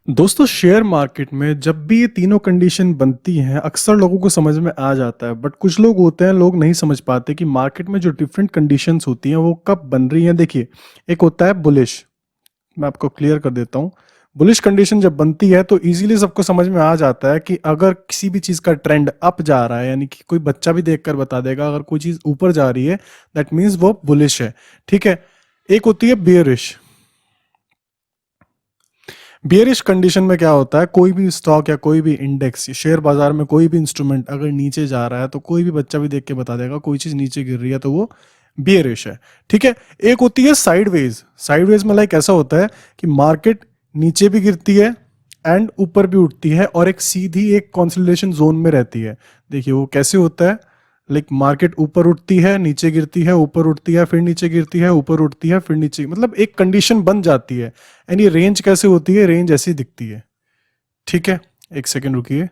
दोस्तों share market में जब भी ये तीनों कंडीशन बनती हैं अक्सर लोगों को समझ में आ जाता है, बट कुछ लोग होते हैं, लोग नहीं समझ पाते कि मार्केट में जो डिफरेंट कंडीशंस होती हैं वो कब बन रही हैं। देखिए, एक होता है बुलिश। मैं आपको क्लियर कर देता हूँ। बुलिश कंडीशन जब बनती है तो इजीली सबको समझ में आ जाता है कि अगर किसी भी चीज़ का ट्रेंड अप जा रहा है, यानी कि कोई बच्चा भी देखकर बता देगा अगर कोई चीज़ ऊपर जा रही है, दैट मीन्स वो बुलिश है। ठीक है। एक होती है बियरिश। बियरिश कंडीशन में क्या होता है, कोई भी स्टॉक या कोई भी इंडेक्स, शेयर बाजार में कोई भी इंस्ट्रूमेंट अगर नीचे जा रहा है तो कोई भी बच्चा भी देख के बता देगा कोई चीज नीचे गिर रही है तो वो बियरिश है। ठीक है। एक होती है साइडवेज। साइडवेज में लाइक ऐसा होता है कि मार्केट नीचे भी गिरती है एंड ऊपर भी उठती है और एक सीधी एक कंसोलिडेशन जोन में रहती है। देखिए वो कैसे होता है, लाइक मार्केट ऊपर उठती है, नीचे गिरती है, ऊपर उठती है, फिर नीचे गिरती है, ऊपर उठती है, फिर नीचे, मतलब एक कंडीशन बन जाती है। एंड ये रेंज कैसे होती है, रेंज ऐसी दिखती है। ठीक है। एक सेकेंड रुकिए।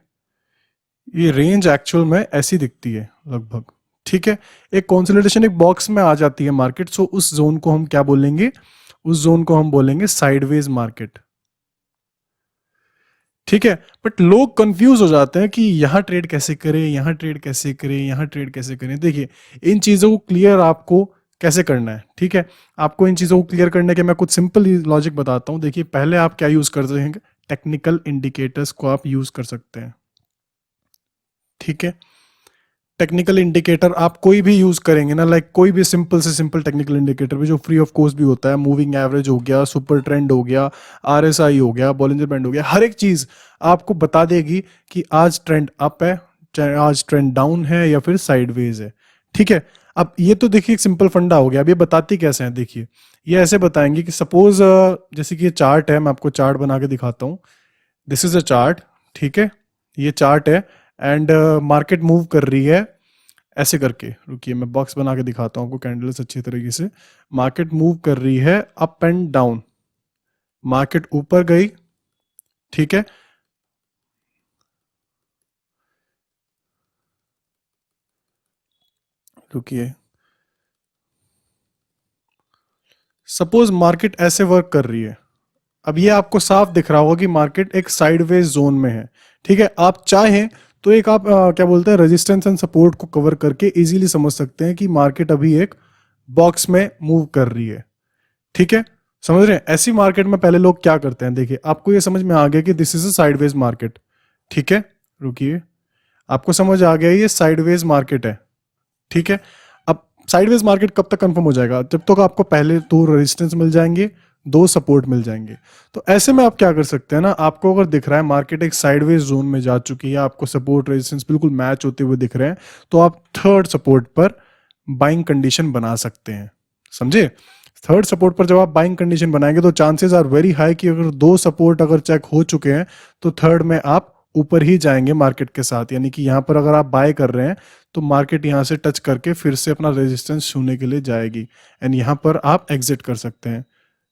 ये रेंज एक्चुअल में ऐसी दिखती है लगभग। ठीक है। एक कंसोलिडेशन एक बॉक्स में आ जाती है मार्केट, सो उस जोन को हम क्या बोलेंगे, उस जोन को हम बोलेंगे साइडवेज मार्केट। ठीक है। बट लोग कंफ्यूज हो जाते हैं कि यहाँ ट्रेड कैसे करें, यहाँ ट्रेड कैसे करें, यहाँ ट्रेड कैसे करें। देखिए, इन चीज़ों को क्लियर आपको कैसे करना है। ठीक है। आपको इन चीज़ों को क्लियर करने के मैं कुछ सिंपल लॉजिक बताता हूँ। देखिए, पहले आप क्या यूज़ कर सकते हैं, टेक्निकल इंडिकेटर्स को आप यूज़ कर सकते हैं। ठीक है। टेक्निकल इंडिकेटर आप कोई भी यूज करेंगे ना, लाइक कोई भी सिंपल से सिंपल टेक्निकल इंडिकेटर भी जो फ्री ऑफ कॉस्ट भी होता है, मूविंग एवरेज हो गया, सुपर ट्रेंड हो गया, आरएसआई हो गया, बॉलिंजर बैंड हो गया, हर एक चीज आपको बता देगी कि आज ट्रेंड अप है, चाहे आज ट्रेंड डाउन है या फिर साइडवेज है। ठीक है। अब ये तो देखिए एक सिंपल फंडा हो गया। अब ये बताती कैसे हैं, देखिए ये ऐसे बताएंगे कि सपोज जैसे कि ये चार्ट है, मैं आपको चार्ट बना के दिखाता हूँ। This is a chart. ठीक है। ये चार्ट है एंड मार्केट मूव कर रही है ऐसे करके। रुकिए मैं बॉक्स बना के दिखाता हूँ आपको कैंडल्स अच्छी तरीके से। मार्केट मूव कर रही है अप एंड डाउन। मार्केट ऊपर गई। ठीक है। रुकिए, सपोज मार्केट ऐसे वर्क कर रही है। अब ये आपको साफ दिख रहा होगा कि मार्केट एक साइडवेज जोन में है। ठीक है। आप चाहें तो एक आप क्या बोलते हैं, रेजिस्टेंस एंड सपोर्ट को कवर करके इजीली समझ सकते हैं कि मार्केट अभी एक बॉक्स में मूव कर रही है। ठीक है। समझ रहे हैं, ऐसी मार्केट में पहले लोग क्या करते हैं। देखिए आपको ये समझ में आ गया कि this is a sideways market. ठीक है। रुकिए, आपको समझ आ गया ये साइडवेज मार्केट है। ठीक है। अब साइडवेज मार्केट कब तक कंफर्म हो जाएगा, जब तक आपको पहले दो रेजिस्टेंस मिल जाएंगे, दो सपोर्ट मिल जाएंगे। तो ऐसे में आप क्या कर सकते हैं ना, आपको अगर दिख रहा है मार्केट एक साइडवेज जोन में जा चुकी है, आपको सपोर्ट रेजिस्टेंस बिल्कुल मैच होते हुए दिख रहे हैं, तो आप थर्ड सपोर्ट पर बाइंग कंडीशन बना सकते हैं। समझे। थर्ड सपोर्ट पर जब आप बाइंग कंडीशन बनाएंगे तो चांसेस आर वेरी हाई कि अगर दो सपोर्ट अगर चेक हो चुके हैं तो थर्ड में आप ऊपर ही जाएंगे मार्केट के साथ। यानी कि यहां पर अगर आप बाय कर रहे हैं तो मार्केट यहां से टच करके फिर से अपना रेजिस्टेंस छूने के लिए जाएगी एंड यहां पर आप एग्जिट कर सकते हैं।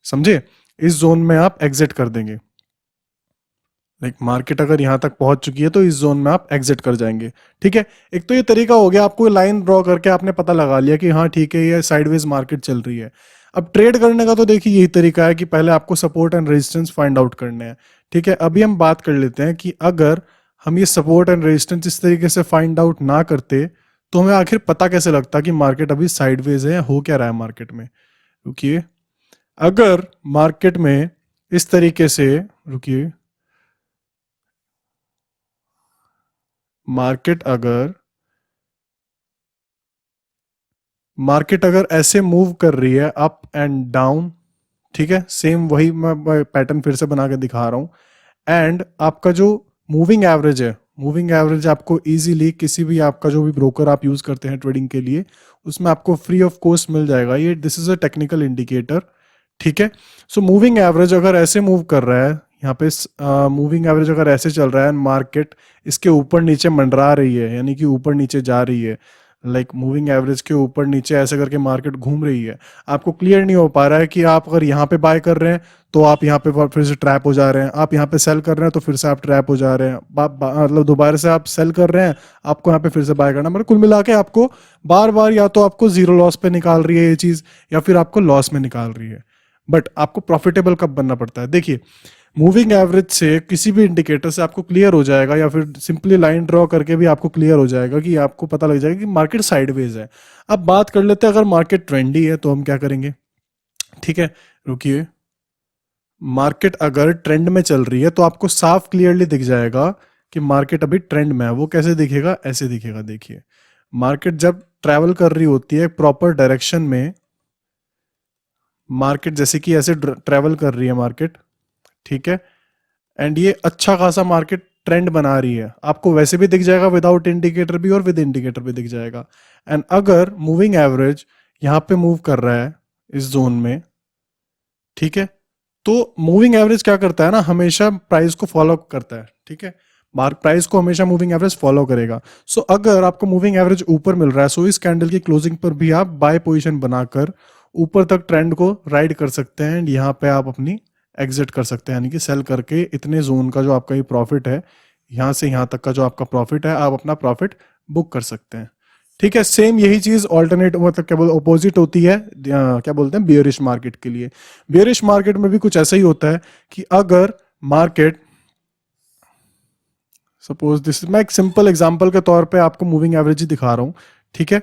समझे। इस जोन में आप एग्जिट कर देंगे। लाइक मार्केट अगर यहां तक पहुंच चुकी है तो इस जोन में आप एग्जिट कर जाएंगे। ठीक है। एक तो ये तरीका हो गया, आपको लाइन ड्रॉ करके आपने पता लगा लिया कि हाँ ठीक है ये साइडवेज मार्केट चल रही है। अब ट्रेड करने का तो देखिए यही तरीका है कि पहले आपको support and resistance find out करने हैं। ठीक है। अभी हम बात कर लेते हैं कि अगर हम ये सपोर्ट एंड रेजिस्टेंस इस तरीके से फाइंड आउट ना करते तो हमें आखिर पता कैसे लगता कि मार्केट अभी साइडवेज है, हो क्या रहा है मार्केट में। रुकिए, अगर मार्केट में इस तरीके से, रुकिए, मार्केट अगर मार्केट अगर ऐसे मूव कर रही है अप एंड डाउन, ठीक है, सेम वही मैं पैटर्न फिर से बना के दिखा रहा हूं। एंड आपका जो मूविंग एवरेज है, मूविंग एवरेज आपको इजीली किसी भी आपका जो भी ब्रोकर आप यूज करते हैं ट्रेडिंग के लिए, उसमें आपको फ्री ऑफ कॉस्ट मिल जाएगा। ये this is a technical indicator. ठीक है। सो मूविंग एवरेज अगर ऐसे मूव कर रहा है, यहाँ पे मूविंग एवरेज अगर ऐसे चल रहा है, मार्केट इसके ऊपर नीचे मंडरा रही है, यानी कि ऊपर नीचे जा रही है, लाइक मूविंग एवरेज के ऊपर नीचे ऐसे करके मार्केट घूम रही है, आपको क्लियर नहीं हो पा रहा है कि आप अगर यहाँ पे बाय कर रहे हैं तो आप यहाँ पे फिर से ट्रैप हो जा रहे हैं, आप यहाँ पे सेल कर रहे हैं तो फिर से आप ट्रैप हो जा रहे हैं, मतलब दोबारा से आप सेल कर रहे हैं, आपको यहाँ पे फिर से बाय करना, मतलब कुल मिला के आपको बार बार या तो आपको जीरो लॉस पे निकाल रही है ये चीज, या फिर आपको लॉस में निकाल रही है। बट आपको प्रॉफिटेबल कब बनना पड़ता है, देखिए मूविंग एवरेज से किसी भी इंडिकेटर से आपको क्लियर हो जाएगा, या फिर सिंपली लाइन ड्रॉ करके भी आपको क्लियर हो जाएगा कि आपको पता लग जाएगा कि मार्केट साइडवेज है। अब बात कर लेते हैं अगर मार्केट ट्रेंडी है तो हम क्या करेंगे। ठीक है, रुकिए। मार्केट अगर ट्रेंड में चल रही है तो आपको साफ क्लियरली दिख जाएगा कि मार्केट अभी ट्रेंड में है। वो कैसे दिखेगा, ऐसे दिखेगा। देखिए, मार्केट जब ट्रैवल कर रही होती है प्रॉपर डायरेक्शन में, मार्केट जैसे कि ऐसे ट्रैवल कर रही है मार्केट, ठीक है, एंड ये अच्छा खासा मार्केट ट्रेंड बना रही है, आपको वैसे भी दिख जाएगा विदाउट इंडिकेटर भी और विद इंडिकेटर भी दिख जाएगा। एंड अगर मूविंग एवरेज यहां पे मूव कर रहा है इस जोन में, ठीक है, तो मूविंग एवरेज क्या करता है ना, हमेशा प्राइस को फॉलो करता है। ठीक है, मार्क प्राइस को हमेशा मूविंग एवरेज फॉलो करेगा। सो अगर आपको मूविंग एवरेज ऊपर मिल रहा है, सो इस कैंडल की क्लोजिंग पर भी आप बाय पोजीशन बनाकर ऊपर तक ट्रेंड को राइड कर सकते हैं, एंड यहाँ पे आप अपनी एग्जिट कर सकते हैं, यानी कि सेल करके इतने जोन का जो आपका ये प्रॉफिट है, यहाँ से यहाँ तक का जो आपका प्रॉफिट है, आप अपना प्रॉफिट बुक कर सकते हैं। ठीक है, सेम यही चीज ऑल्टरनेट मतलब क्या बोलते ऑपोजिट होती है क्या बोलते हैं बियरिश मार्केट के लिए। बियरिश मार्केट में भी कुछ ऐसा ही होता है कि अगर मार्केट सपोज दिस, मैं एक सिंपल एग्जांपल के तौर पे आपको मूविंग एवरेज ही दिखा रहा हूं। ठीक है,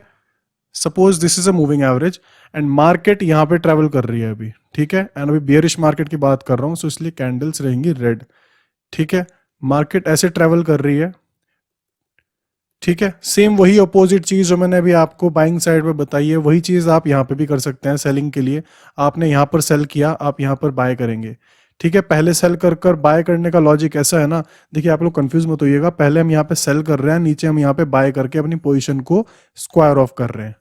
suppose this is a moving average and market यहाँ पे ट्रेवल कर रही है अभी। ठीक है, एंड अभी बियरिश मार्केट की बात कर रहा हूँ, सो इसलिए कैंडल्स रहेंगी रेड। ठीक है, मार्केट ऐसे ट्रेवल कर रही है। ठीक है, सेम वही अपोजिट चीज जो मैंने अभी आपको बाइंग साइड में बताई है, वही चीज आप यहाँ पे भी कर सकते हैं सेलिंग के लिए। आपने यहाँ पर सेल किया, आप यहाँ पर बाय करेंगे। ठीक है, पहले सेल कर कर बाय करने का लॉजिक ऐसा है ना, देखिए आप लोग कंफ्यूज मत होइएगा, पहले हम यहाँ पे सेल कर रहे हैं, नीचे हम यहाँ पे बाय करके अपनी पोजीशन को स्क्वायर ऑफ कर रहे हैं।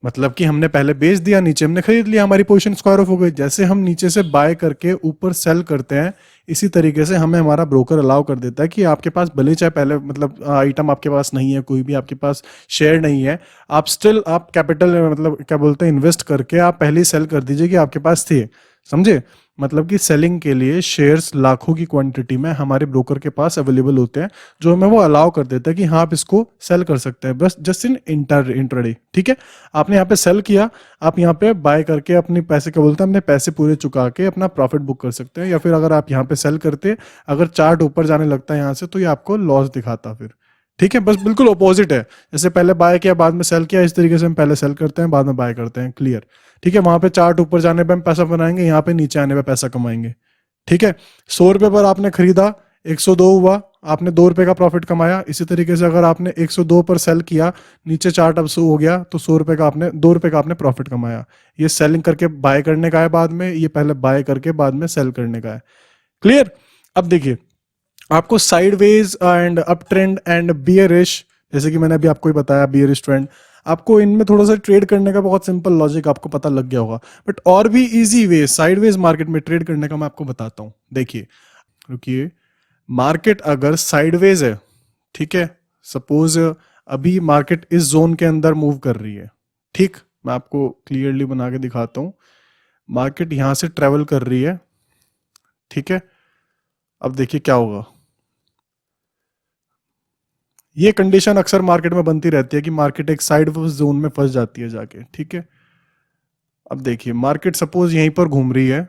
मतलब कि हमने पहले बेच दिया, नीचे हमने खरीद लिया, हमारी पोजीशन स्क्वायर ऑफ हो गई। जैसे हम नीचे से बाय करके ऊपर सेल करते हैं, इसी तरीके से हमें हमारा ब्रोकर अलाउ कर देता है कि आपके पास भले चाहे पहले मतलब आइटम आपके पास नहीं है, कोई भी आपके पास शेयर नहीं है, आप स्टिल आप कैपिटल मतलब क्या बोलते हैं इन्वेस्ट करके आप पहले ही सेल कर दीजिए कि आपके पास थे। समझे, मतलब कि सेलिंग के लिए शेयर्स लाखों की क्वांटिटी में हमारे ब्रोकर के पास अवेलेबल होते हैं, जो हमें वो अलाउ कर देता है कि हाँ आप इसको सेल कर सकते हैं, बस जस्ट इन इंटरडे। ठीक है, आपने यहाँ पे सेल किया, आप यहाँ पे बाय करके अपने पैसे क्या बोलते हैं अपने पैसे पूरे चुका के अपना प्रॉफिट बुक कर सकते हैं। या फिर अगर आप यहाँ पे सेल करते, अगर चार्ट ऊपर जाने लगता है यहाँ से, तो ये आपको लॉस दिखाता फिर। ठीक है, बस बिल्कुल अपोजिट है, जैसे पहले बाय किया बाद में सेल किया, इस तरीके से हम पहले सेल करते हैं बाद में बाय करते हैं। क्लियर। ठीक है, वहां पे चार्ट ऊपर जाने पे हम पैसा बनाएंगे, यहाँ पे नीचे आने पे पैसा कमाएंगे। ठीक है, 100 रुपए पर आपने खरीदा, 102 हुआ, आपने 2 रुपए का प्रॉफिट कमाया। इसी तरीके से अगर आपने 102 पर सेल किया, नीचे चार्ट अब 100 हो गया, तो 100 रुपए का आपने 2 रुपए का आपने प्रॉफिट कमाया। ये सेलिंग करके बाय करने का है बाद में, ये पहले बाय करके बाद में सेल करने का है। क्लियर। अब देखिए, आपको sideways and up trend and bearish, जैसे कि मैंने अभी आपको ही बताया बियरिश ट्रेंड, आपको इनमें थोड़ा सा ट्रेड करने का बहुत सिंपल लॉजिक आपको पता लग गया होगा। बट और भी इजी वे साइडवेज मार्केट में ट्रेड करने का मैं आपको बताता हूं। देखिए, रुकिए, मार्केट अगर साइडवेज है, ठीक है, सपोज अभी मार्केट इस जोन के अंदर मूव कर रही है। ठीक, मैं आपको क्लियरली बना के दिखाता हूं। मार्केट यहां से ट्रेवल कर रही है। ठीक है, अब देखिए क्या होगा। ये कंडीशन अक्सर मार्केट में बनती रहती है कि मार्केट एक साइड जोन में फंस जाती है जाके। ठीक है, अब देखिए मार्केट सपोज यहीं पर घूम रही है,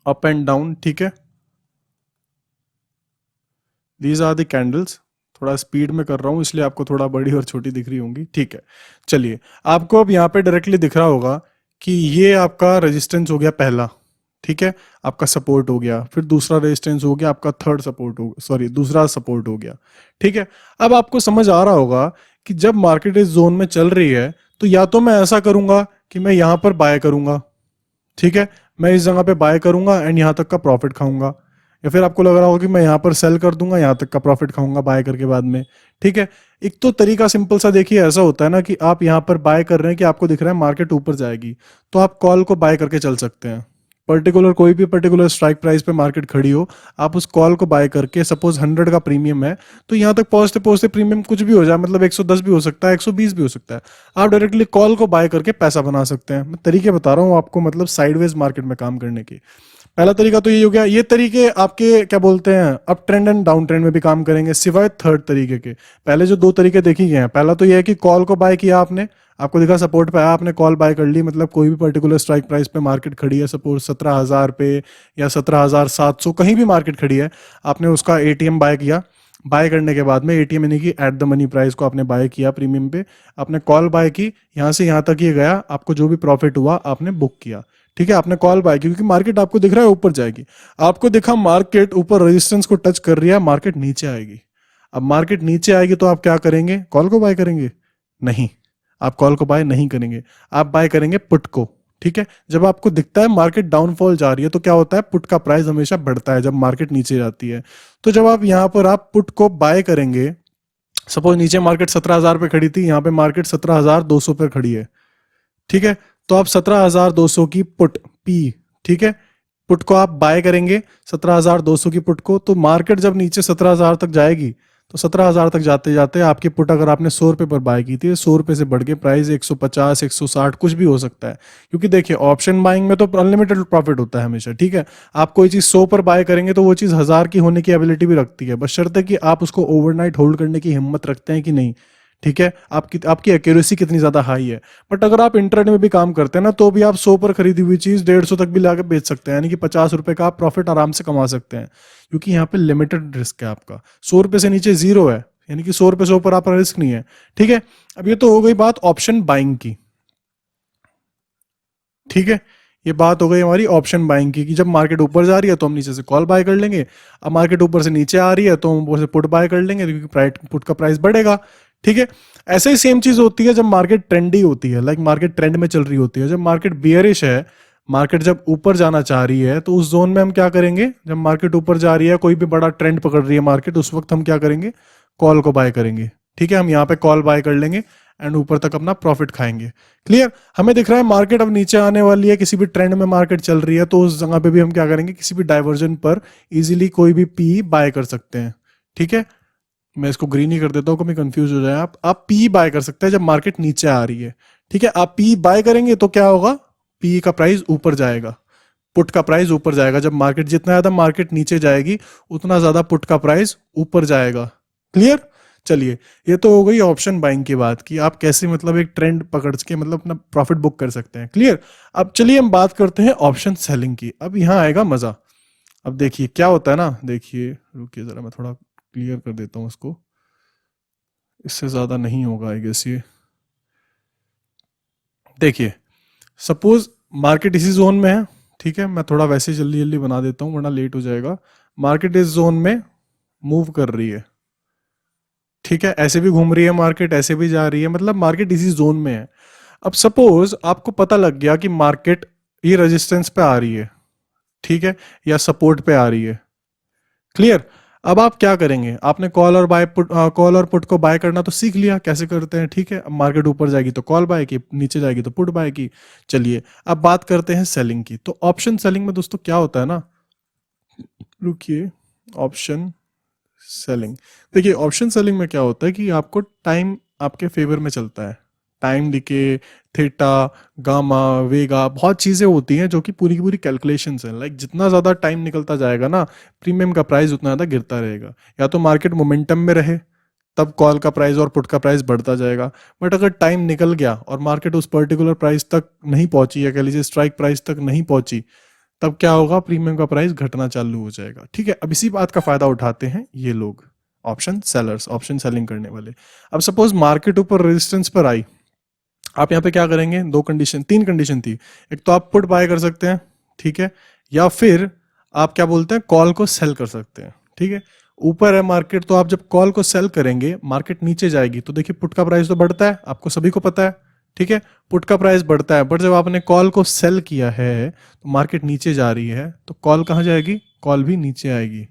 अप एंड डाउन। ठीक है, दीज आर द कैंडल्स। थोड़ा स्पीड में कर रहा हूं इसलिए आपको थोड़ा बड़ी और छोटी दिख रही होंगी। ठीक है, चलिए, आपको अब यहाँ पे डायरेक्टली दिख रहा होगा कि ये आपका रेजिस्टेंस हो गया पहला। ठीक है, आपका सपोर्ट हो गया, फिर दूसरा रेजिस्टेंस हो गया, आपका थर्ड सपोर्ट हो, सॉरी दूसरा सपोर्ट हो गया। ठीक है, अब आपको समझ आ रहा होगा कि जब मार्केट इस जोन में चल रही है, तो या तो मैं ऐसा करूंगा कि मैं यहां पर बाय करूंगा। ठीक है, मैं इस जगह पे बाय करूंगा एंड यहां तक का प्रॉफिट खाऊंगा, या फिर आपको लग रहा होगा कि मैं यहां पर सेल कर दूंगा, यहां तक का प्रॉफिट खाऊंगा बाय करके बाद में। ठीक है, एक तो तरीका सिंपल सा देखिए ऐसा होता है ना कि आप यहां पर बाय कर रहे हैं कि आपको दिख रहा है मार्केट ऊपर जाएगी, तो आप कॉल को बाय करके चल सकते हैं। पर्टिकुलर कोई भी पर्टिकुलर स्ट्राइक प्राइस पे मार्केट खड़ी हो, आप उस कॉल को बाय करके, सपोज 100 का प्रीमियम है, तो यहां तक पहुंचते पहुंचते प्रीमियम कुछ भी हो जाए, मतलब 110 भी हो सकता है, 120 भी हो सकता है, आप डायरेक्टली कॉल को बाय करके पैसा बना सकते हैं। मैं तरीके बता रहा हूं आपको, मतलब साइडवेज मार्केट में काम करने की। पहला तरीका तो ये हो गया। ये तरीके आपके क्या बोलते हैं up trend and down trend में भी काम करेंगे, सिवाय थर्ड तरीके के। पहले जो दो तरीके देखे गए हैं, पहला तो ये है कि कॉल को बाय किया आपने, आपको दिखा सपोर्ट पे आया, आपने कॉल बाय कर ली, मतलब कोई भी पर्टिकुलर स्ट्राइक प्राइस पे मार्केट खड़ी है, सपोज 17,000 पे या 17,700 कहीं भी मार्केट खड़ी है, आपने उसका एटीएम बाय किया। बाय करने के बाद में एटीएम यानी कि एट द मनी प्राइस को आपने बाय किया प्रीमियम पे, आपने कॉल बाय की, यहाँ से यहाँ तक ये गया, आपको जो भी प्रॉफिट हुआ आपने बुक किया। ठीक है, आपने कॉल बाय की क्योंकि मार्केट आपको दिख रहा है ऊपर जाएगी, आपको दिखा मार्केट ऊपर रेजिस्टेंस को टच कर रही है, मार्केट नीचे आएगी। अब मार्केट नीचे आएगी तो आप क्या करेंगे, कॉल को बाय करेंगे? नहीं, आप कॉल को बाय नहीं करेंगे, आप बाय करेंगे पुट को। ठीक है, जब आपको दिखता है मार्केट डाउनफॉल जा रही है तो क्या होता है, पुट का प्राइस हमेशा बढ़ता है जब मार्केट नीचे जाती है। तो जब आप यहां पर आप पुट को बाय करेंगे, सपोज नीचे मार्केट 17,000 पे खड़ी थी, यहाँ पे मार्केट 17,200 पे खड़ी है। ठीक है, तो आप 17,200 की पुट पी, ठीक है, पुट को आप बाय करेंगे 17,200 की पुट को, तो मार्केट जब नीचे 17,000 तक जाएगी तो 17,000 तक जाते जाते आपकी पुट अगर आपने 100 रुपये पर बाय की थी, 100 रुपये से बढ़ के प्राइस 150, 160 कुछ भी हो सकता है। क्योंकि देखिए ऑप्शन बाइंग में तो अनलिमिटेड प्रॉफिट होता है हमेशा। ठीक है, आप कोई चीज़ 100 पर बाय करेंगे तो वो चीज़ 1000 की होने की एबिलिटी भी रखती है, बस शर्त है कि आप उसको ओवरनाइट होल्ड करने की हिम्मत रखते हैं कि नहीं। ठीक है, आपकी एक्यूरेसी कितनी ज्यादा हाई है। बट अगर आप इंटरनेट में भी काम करते हैं ना, तो भी आप 100 पर खरीदी हुई चीज 150 तक भी लाके बेच सकते हैं, यानी कि 50 रुपए का आप प्रॉफिट आराम से कमा सकते हैं, क्योंकि यहाँ पे लिमिटेड रिस्क है आपका। 100 रुपए से नीचे जीरो है, यानी कि 100 रुपए से ऊपर आपका रिस्क नहीं है। ठीक है, अब ये तो हो गई बात ऑप्शन बाइंग की। ठीक है, ये बात हो गई हमारी ऑप्शन बाइंग की, कि जब मार्केट ऊपर जा रही है तो हम नीचे से कॉल बाय कर लेंगे, अब मार्केट ऊपर से नीचे आ रही है तो हम ऊपर से पुट बाय कर लेंगे, क्योंकि पुट का प्राइस बढ़ेगा। ठीक है, ऐसे ही सेम चीज होती है जब मार्केट ट्रेंडी होती है, लाइक मार्केट ट्रेंड में चल रही होती है। जब मार्केट बियरिश है, मार्केट जब ऊपर जाना चाह रही है, तो उस जोन में हम क्या करेंगे, जब मार्केट ऊपर जा रही है, कोई भी बड़ा ट्रेंड पकड़ रही है मार्केट, उस वक्त हम क्या करेंगे, कॉल को बाय करेंगे। ठीक है, हम यहाँ पे कॉल बाय कर लेंगे एंड ऊपर तक अपना प्रॉफिट खाएंगे। क्लियर, हमें दिख रहा है मार्केट अब नीचे आने वाली है, किसी भी ट्रेंड में मार्केट चल रही है, तो उस जगह पे भी हम क्या करेंगे, किसी भी डाइवर्जन पर इजीली कोई भी पी बाय कर सकते हैं। ठीक है, मैं इसको ग्रीन ही कर देता हूँ, कभी कंफ्यूज हो जाए आप पी बाय कर सकते हैं जब मार्केट नीचे आ रही है। ठीक है, आप पी बाय करेंगे तो क्या होगा, पी का प्राइस ऊपर जाएगा, पुट का प्राइस ऊपर जाएगा। जब मार्केट जितना ज्यादा मार्केट नीचे जाएगी उतना ज्यादा पुट का प्राइस ऊपर जाएगा। क्लियर, चलिए ये तो हो गई ऑप्शन बाइंग की बात, कि आप कैसे मतलब एक ट्रेंड पकड़ के मतलब अपना प्रॉफिट बुक कर सकते हैं। क्लियर, अब चलिए हम बात करते हैं ऑप्शन सेलिंग की। अब यहां आएगा मजा। अब देखिए क्या होता है ना, देखिए रुकिए जरा मैं थोड़ा क्लियर कर देता हूं इसको, इससे ज्यादा नहीं होगा आई गेस ये। देखिए सपोज मार्केट इसी जोन में है, ठीक है, मैं थोड़ा वैसे जल्दी जल्दी बना देता हूँ वरना लेट हो जाएगा। मार्केट इस जोन में मूव कर रही है, ठीक है, ऐसे भी घूम रही है मार्केट, ऐसे भी जा रही है, मतलब मार्केट इसी जोन में है। अब सपोज आपको पता लग गया कि मार्केट ये रेजिस्टेंस पे आ रही है, ठीक है, या सपोर्ट पे आ रही है। क्लियर, अब आप क्या करेंगे, आपने कॉल और बाय पुट, कॉल और पुट को बाय करना तो सीख लिया कैसे करते हैं। ठीक है, अब मार्केट ऊपर जाएगी तो कॉल बाय की, नीचे जाएगी तो पुट बाय की। चलिए अब बात करते हैं सेलिंग की। तो ऑप्शन सेलिंग में दोस्तों क्या होता है ना, रुकिए, ऑप्शन सेलिंग, देखिए ऑप्शन सेलिंग में क्या होता है कि आपको टाइम आपके फेवर में चलता है। टाइम डिके, थीटा, गामा, वेगा, बहुत चीजें होती हैं जो कि पूरी की पूरी कैलकुलेशंस हैं। लाइक जितना ज्यादा टाइम निकलता जाएगा ना, प्रीमियम का प्राइस उतना ज्यादा गिरता रहेगा। या तो मार्केट मोमेंटम में रहे तब कॉल का प्राइस और पुट का प्राइस बढ़ता जाएगा, बट अगर टाइम निकल गया और मार्केट उस पर्टिकुलर प्राइस तक नहीं पहुंची, या कह लीजिए स्ट्राइक प्राइस तक नहीं पहुंची, तब क्या होगा, प्रीमियम का प्राइस घटना चालू हो जाएगा। ठीक है, अब इसी बात का फायदा उठाते हैं ये लोग, ऑप्शन सेलर्स, ऑप्शन सेलिंग करने वाले। अब सपोज मार्केट ऊपर रेजिस्टेंस पर आई, आप यहाँ पे क्या करेंगे, दो कंडीशन, तीन कंडीशन थी। एक तो आप पुट बाय कर सकते हैं, ठीक है, या फिर आप क्या बोलते हैं, कॉल को सेल कर सकते हैं। ठीक है, ऊपर है मार्केट तो आप जब कॉल को सेल करेंगे, मार्केट नीचे जाएगी तो देखिए पुट का प्राइस तो बढ़ता है, आपको सभी को पता है। ठीक है, पुट का प्राइस बढ़ता है, बट जब आपने कॉल को सेल किया है तो मार्केट नीचे जा रही है, तो कॉल कहाँ जाएगी, कॉल भी नीचे आएगी।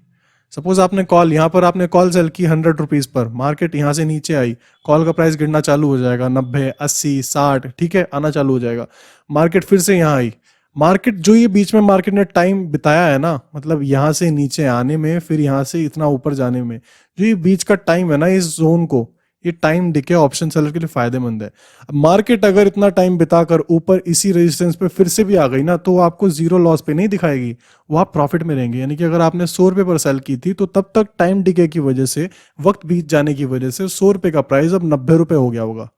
सपोज आपने कॉल, यहाँ पर आपने कॉल सेल की 100 रुपीज पर, मार्केट यहाँ से नीचे आई, कॉल का प्राइस गिरना चालू हो जाएगा, 90, 80, 60, ठीक है, आना चालू हो जाएगा। मार्केट फिर से यहाँ आई, मार्केट जो ये बीच में मार्केट ने टाइम बिताया है ना, मतलब यहाँ से नीचे आने में, फिर यहाँ से इतना ऊपर जाने में, जो ये बीच का टाइम है ना, इस जोन को, ये टाइम डिके ऑप्शन सेलर के लिए फायदेमंद है। अब मार्केट अगर इतना टाइम बिताकर ऊपर इसी रेजिस्टेंस पे फिर से भी आ गई ना, तो वो आपको जीरो लॉस पे नहीं दिखाएगी, वो आप प्रॉफिट में रहेंगे। यानी कि अगर आपने 100 रुपये पर सेल की थी, तो तब तक टाइम डिके की वजह से, वक्त बीत जाने की वजह से 100 रुपये का प्राइस अब 90 रुपये हो गया होगा।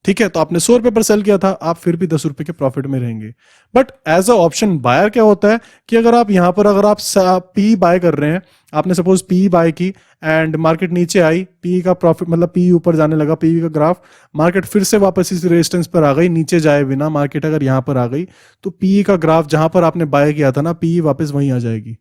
ठीक है, तो आपने 100 रुपये पर सेल किया था, आप फिर भी 10 रुपये के प्रॉफिट में रहेंगे। But as a option buyer क्या होता है कि अगर आप यहाँ पर अगर आप पी बाय कर रहे हैं, आपने सपोज पी बाय की एंड मार्केट नीचे आई, पी का प्रॉफिट मतलब पी ऊपर जाने लगा, पी का ग्राफ, मार्केट फिर से वापस इस रेजिस्टेंस पर आ गई, नीचे जाए बिना मार्केट अगर यहाँ पर आ गई, तो पी का ग्राफ जहां पर आपने बाय किया था ना, पी वापस वहीं आ जाएगी।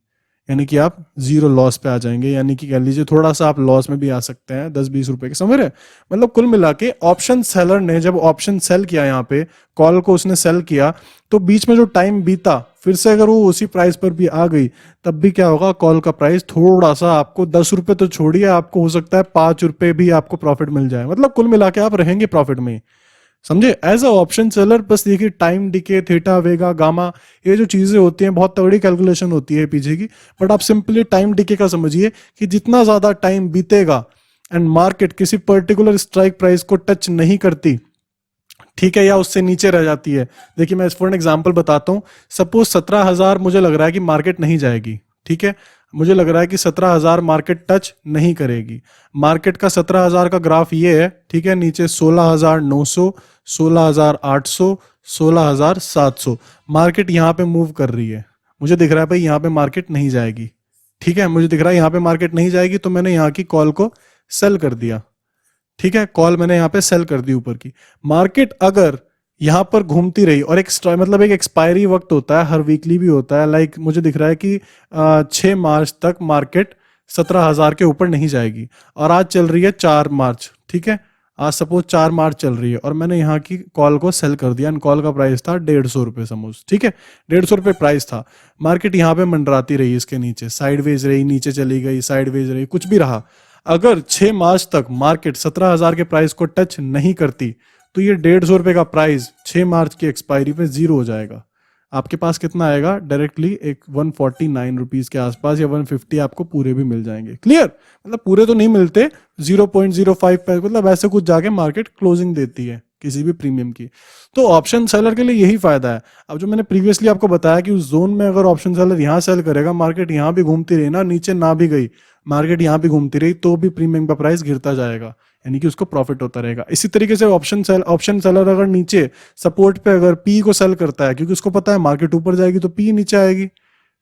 यानी कि आप जीरो लॉस पे आ जाएंगे, यानी कि कह लीजिए थोड़ा सा आप लॉस में भी आ सकते हैं, 10-20 रुपए के, समझ रहे? मतलब कुल मिला के ऑप्शन सेलर ने जब ऑप्शन सेल किया, यहाँ पे कॉल को उसने सेल किया, तो बीच में जो टाइम बीता, फिर से अगर वो उसी प्राइस पर भी आ गई, तब भी क्या होगा, कॉल का प्राइस थोड़ा सा आपको 10 रुपए तो छोड़िए, आपको हो सकता है 5 रुपए भी आपको प्रॉफिट मिल जाए। मतलब कुल मिला के आप रहेंगे प्रॉफिट में, समझे? एज अ ऑप्शन सेलर बस देखिए टाइम डिके, थीटा, वेगा, गामा, ये जो चीजें होती हैं बहुत तगड़ी कैलकुलेशन होती है पीछे की, बट आप सिंपली टाइम डिके का समझिए कि जितना ज्यादा टाइम बीतेगा एंड मार्केट किसी पर्टिकुलर स्ट्राइक प्राइस को टच नहीं करती, ठीक है, या उससे नीचे रह जाती है। देखिए मैं फॉर एग्जांपल बताता हूँ, सपोज 17,000 मुझे लग रहा है कि मार्केट नहीं जाएगी, ठीक है, मुझे लग रहा है कि 17,000 मार्केट टच नहीं करेगी। मार्केट का 17,000 का ग्राफ ये है, ठीक है, नीचे 16,900, 16,800, 16,700 मार्केट यहाँ पे मूव कर रही है। मुझे दिख रहा है भाई यहाँ पे मार्केट नहीं जाएगी, ठीक है, मुझे दिख रहा है यहाँ पे मार्केट नहीं जाएगी, तो मैंने यहाँ की कॉल को सेल कर दिया। ठीक है, कॉल मैंने यहाँ पे सेल कर दी ऊपर की। मार्केट अगर यहाँ पर घूमती रही और एक मतलब एक एक्सपायरी वक्त होता है, हर वीकली भी होता है, लाइक मुझे दिख रहा है कि 6 मार्च तक मार्केट 17,000 के ऊपर नहीं जाएगी, और आज चल रही है 4 मार्च, ठीक है, आज सपोज 4 मार्च चल रही है, और मैंने यहाँ की कॉल को सेल कर दिया, एंड कॉल का प्राइस था 150 रुपये समझ, ठीक है, 150 रुपये प्राइस था। मार्केट यहाँ पे मंडराती रही, इसके नीचे साइडवेज रही, नीचे चली गई, साइडवेज रही, कुछ भी रहा। अगर 6 मार्च तक मार्केट 17,000 के प्राइस को टच नहीं करती, तो ये 150 रुपये का प्राइस 6 मार्च की एक्सपायरी पे जीरो हो जाएगा। आपके पास कितना आएगा डायरेक्टली, एक 149 रुपीज के आसपास या 150 आपको पूरे भी मिल जाएंगे। क्लियर? मतलब पूरे तो नहीं मिलते, 0.05 मतलब ऐसे कुछ जाके मार्केट क्लोजिंग देती है किसी भी प्रीमियम की। तो ऑप्शन सेलर के लिए यही फायदा है। अब जो मैंने प्रीवियसली आपको बताया कि उस जोन में अगर ऑप्शन सेलर यहाँ सेल करेगा, मार्केट यहाँ भी घूमती रही ना, नीचे ना भी गई, मार्केट यहाँ भी घूमती रही, तो भी प्रीमियम का प्राइस गिरता जाएगा, यानी कि उसको प्रॉफिट होता रहेगा। इसी तरीके से ऑप्शन सेलर अगर नीचे सपोर्ट पे अगर पी को सेल करता है, क्योंकि उसको पता है मार्केट ऊपर जाएगी तो पी नीचे आएगी,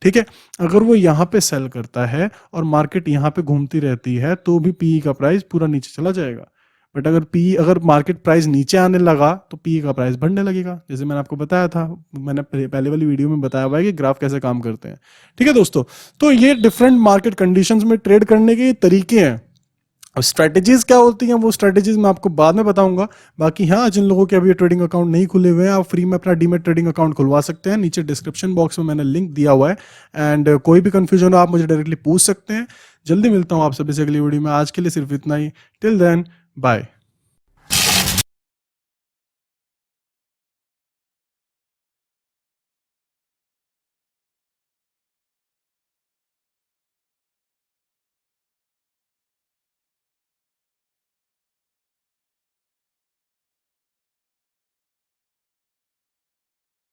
ठीक है, अगर वो यहाँ पे सेल करता है और मार्केट यहाँ पे घूमती रहती है, तो भी पी का प्राइस पूरा नीचे चला जाएगा। बट अगर मार्केट प्राइस नीचे आने लगा, तो पी का प्राइस बढ़ने लगेगा, जैसे मैंने आपको बताया था, मैंने पहले वाली वीडियो में बताया हुआ है कि ग्राफ कैसे काम करते हैं। ठीक है दोस्तों, तो ये डिफरेंट मार्केट कंडीशंस में ट्रेड करने के तरीके हैं। अब स्ट्रेटेजीज क्या होती हैं, वो स्ट्रेटेजीज मैं आपको बाद में बताऊंगा। बाकी हाँ, जिन लोगों के अभी ट्रेडिंग अकाउंट नहीं खुले हुए हैं, आप फ्री में अपना डीमेट ट्रेडिंग अकाउंट खुलवा सकते हैं। नीचे डिस्क्रिप्शन बॉक्स में मैंने लिंक दिया हुआ है, एंड कोई भी कंफ्यूजन हो आप मुझे डायरेक्टली पूछ सकते हैं। जल्दी मिलता हूँ आपसे अगली वीडियो में। आज के लिए सिर्फ इतना ही। Till then, bye.